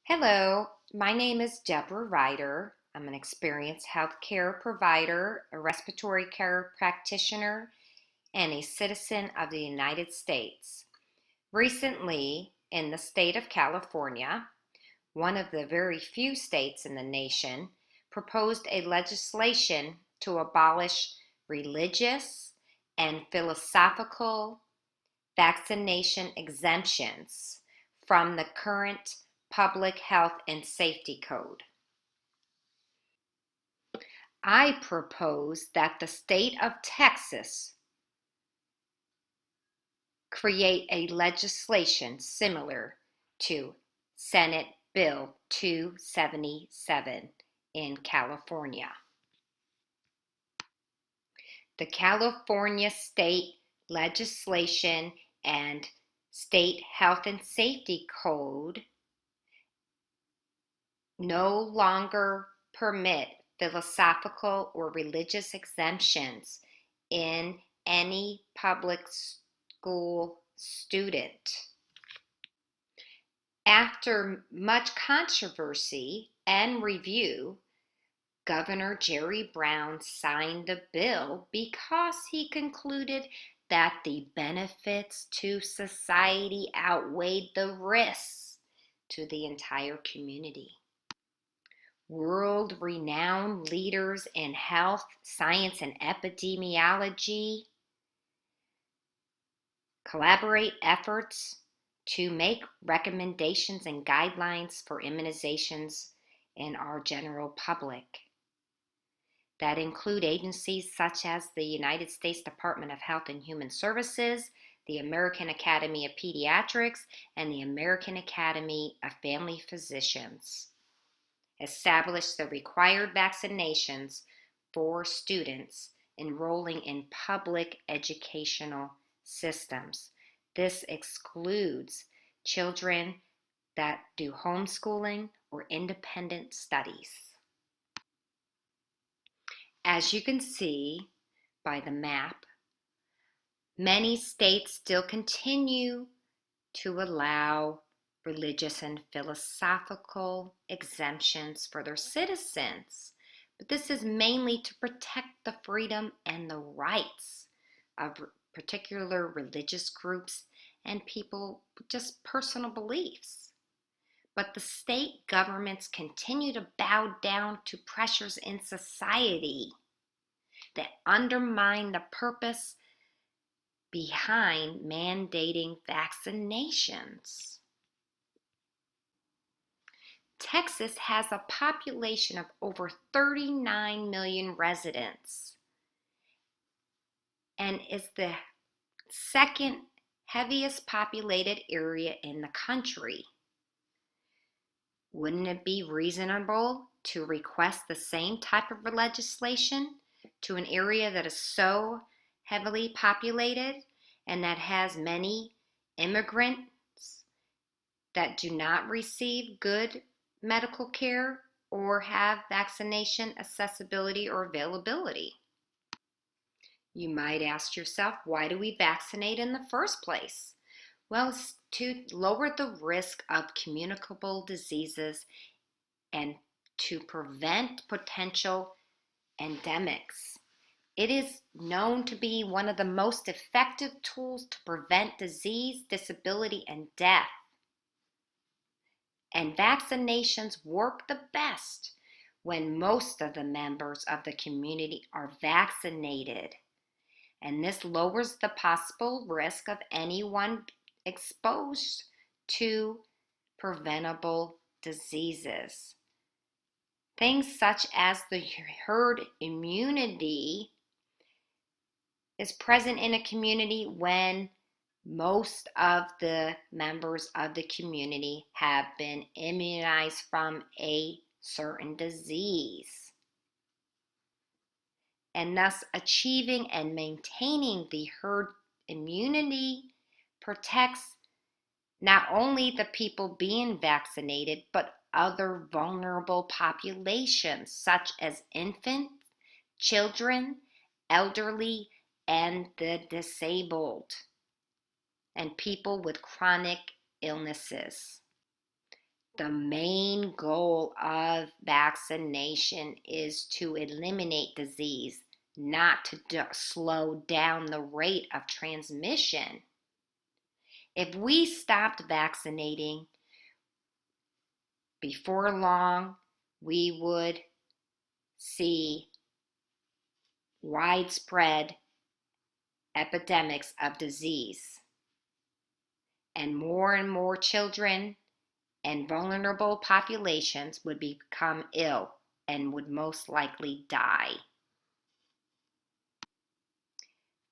Hello, my name is Deborah Ryder. I'm an experienced healthcare provider, a respiratory care practitioner, and a citizen of the United States. Recently, in the state of California, one of the very few states in the nation, proposed a legislation to abolish religious and philosophical vaccination exemptions from the current Public Health and Safety Code. I propose that the state of Texas create a legislation similar to Senate Bill 277 in California. The California State Legislation and State Health and Safety Code no longer permit philosophical or religious exemptions in any public school student. After much controversy and review, Governor Jerry Brown signed the bill because he concluded that the benefits to society outweighed the risks to the entire community. World-renowned leaders in health, science, and epidemiology collaborate efforts to make recommendations and guidelines for immunizations in our general public that include agencies such as the United States Department of Health and Human Services, the American Academy of Pediatrics, and the American Academy of Family Physicians. Establish the required vaccinations for students enrolling in public educational systems. This excludes children that do homeschooling or independent studies. As you can see by the map, many states still continue to allow religious and philosophical exemptions for their citizens. But this is mainly to protect the freedom and the rights of particular religious groups and people with just personal beliefs. But the state governments continue to bow down to pressures in society that undermine the purpose behind mandating vaccinations. Texas has a population of over 39 million residents and is the second heaviest populated area in the country. Wouldn't it be reasonable to request the same type of legislation to an area that is so heavily populated and that has many immigrants that do not receive good medical care or have vaccination accessibility or availability? You might ask yourself, why do we vaccinate in the first place? Well, it's to lower the risk of communicable diseases and to prevent potential endemics. It is known to be one of the most effective tools to prevent disease, disability, and death. And vaccinations work the best when most of the members of the community are vaccinated. And this lowers the possible risk of anyone exposed to preventable diseases. Things such as the herd immunity is present in a community when most of the members of the community have been immunized from a certain disease. And thus achieving and maintaining the herd immunity protects not only the people being vaccinated, but other vulnerable populations such as infants, children, elderly, and the disabled, and people with chronic illnesses. The main goal of vaccination is to eliminate disease, not to slow down the rate of transmission. If we stopped vaccinating, before long, we would see widespread epidemics of disease, and more children and vulnerable populations would become ill and would most likely die.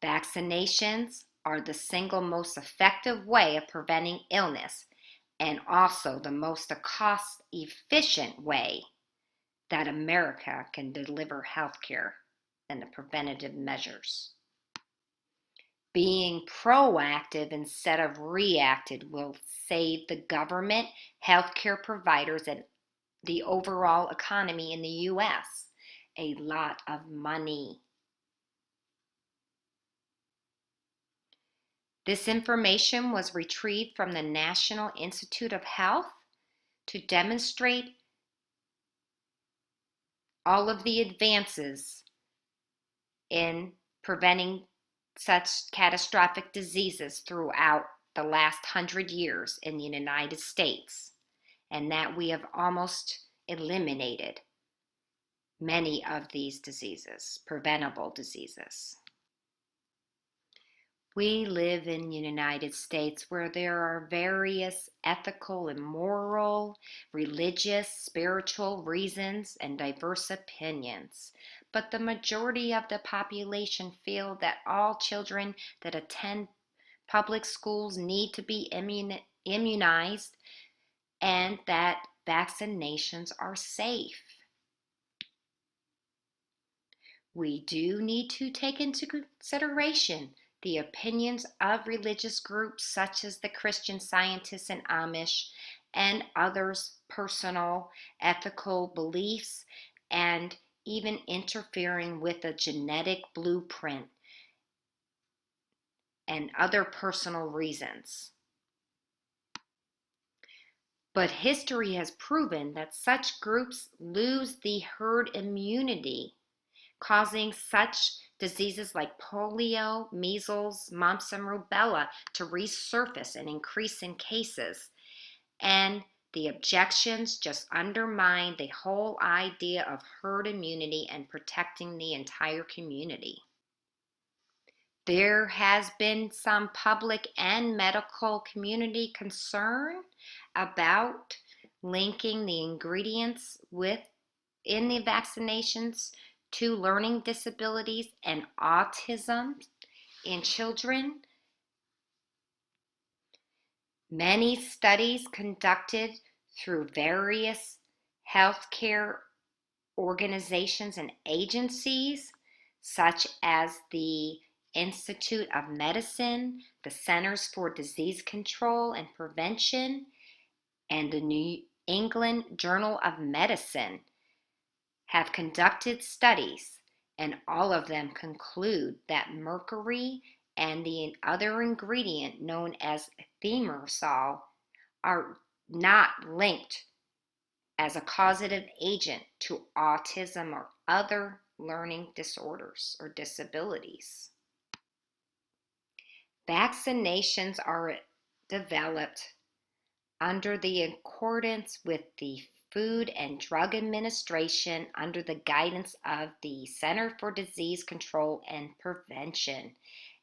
Vaccinations are the single most effective way of preventing illness and also the most cost-efficient way that America can deliver health care and the preventative measures. Being proactive instead of reactive will save the government, healthcare providers, and the overall economy in the U.S. a lot of money. This information was retrieved from the National Institute of Health to demonstrate all of the advances in preventing such catastrophic diseases throughout the last 100 years in the United States, and that we have almost eliminated many of these diseases, preventable diseases. We live in the United States where there are various ethical and moral, religious, spiritual reasons and diverse opinions. But the majority of the population feel that all children that attend public schools need to be immunized and that vaccinations are safe. We do need to take into consideration the opinions of religious groups such as the Christian Scientists and Amish and others' personal ethical beliefs and even interfering with a genetic blueprint and other personal reasons. But history has proven that such groups lose the herd immunity, causing such diseases like polio, measles, mumps, and rubella to resurface and increase in cases. And the objections just undermine the whole idea of herd immunity and protecting the entire community. There has been some public and medical community concern about linking the ingredients in the vaccinations to learning disabilities and autism in children. Many studies conducted through various healthcare organizations and agencies, such as the Institute of Medicine, the Centers for Disease Control and Prevention, and the New England Journal of Medicine, have conducted studies, and all of them conclude that mercury and the other ingredient known as thimerosal are not linked as a causative agent to autism or other learning disorders or disabilities. Vaccinations are developed under the accordance with the Food and Drug Administration under the guidance of the Center for Disease Control and Prevention,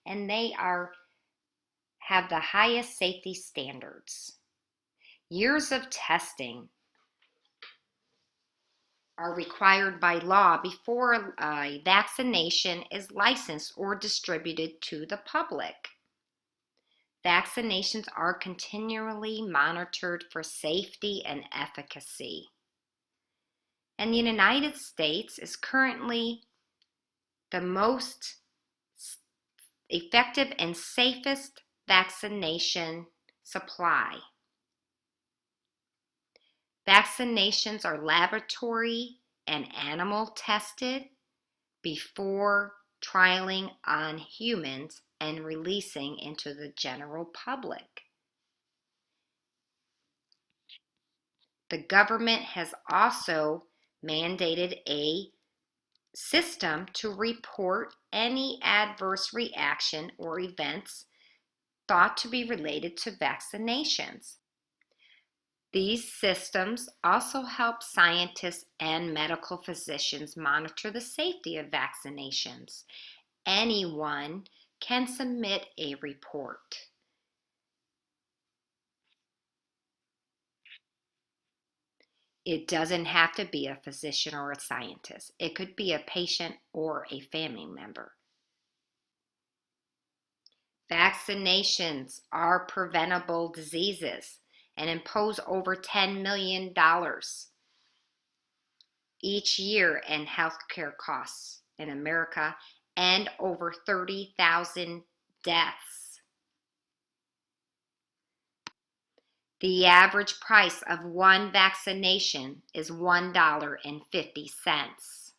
and they have the highest safety standards. Years of testing are required by law before a vaccination is licensed or distributed to the public. Vaccinations are continually monitored for safety and efficacy. And the United States is currently the most effective and safest vaccination supply. Vaccinations are laboratory and animal tested before trialing on humans and releasing into the general public. The government has also mandated a system to report any adverse reaction or events thought to be related to vaccinations. These systems also help scientists and medical physicians monitor the safety of vaccinations. Anyone can submit a report. It doesn't have to be a physician or a scientist. It could be a patient or a family member. Vaccinations are preventable diseases and impose over $10 million each year in healthcare costs in America and over 30,000 deaths. The average price of one vaccination is $1.50.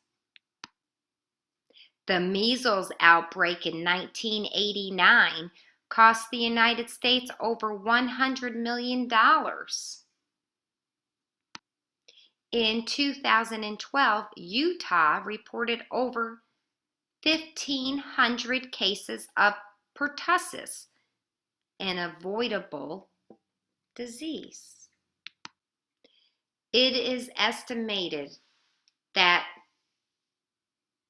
The measles outbreak in 1989 cost the United States over $100 million. In 2012, Utah reported over 1,500 cases of pertussis, an avoidable disease. It is estimated that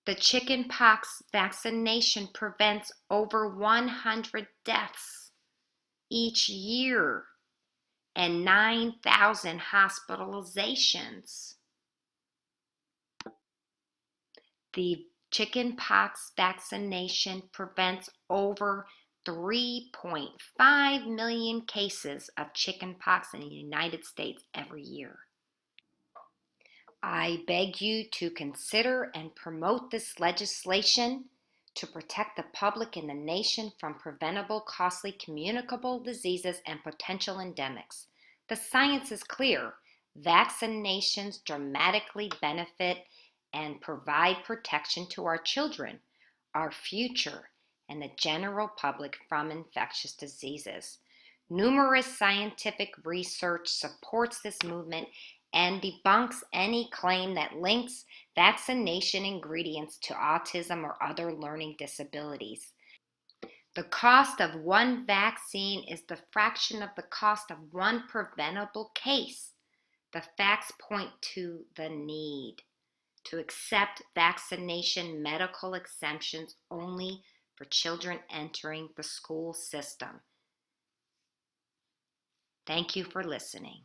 the chickenpox vaccination prevents over 100 deaths each year and 9,000 hospitalizations. The chickenpox vaccination prevents over 3.5 million cases of chickenpox in the United States every year. I beg you to consider and promote this legislation to protect the public and the nation from preventable, costly, communicable diseases and potential endemics. The science is clear. Vaccinations dramatically benefit and provide protection to our children, our future, and the general public from infectious diseases. Numerous scientific research supports this movement and debunks any claim that links vaccination ingredients to autism or other learning disabilities. The cost of one vaccine is the fraction of the cost of one preventable case. The facts point to the need to accept vaccination medical exemptions only for children entering the school system. Thank you for listening.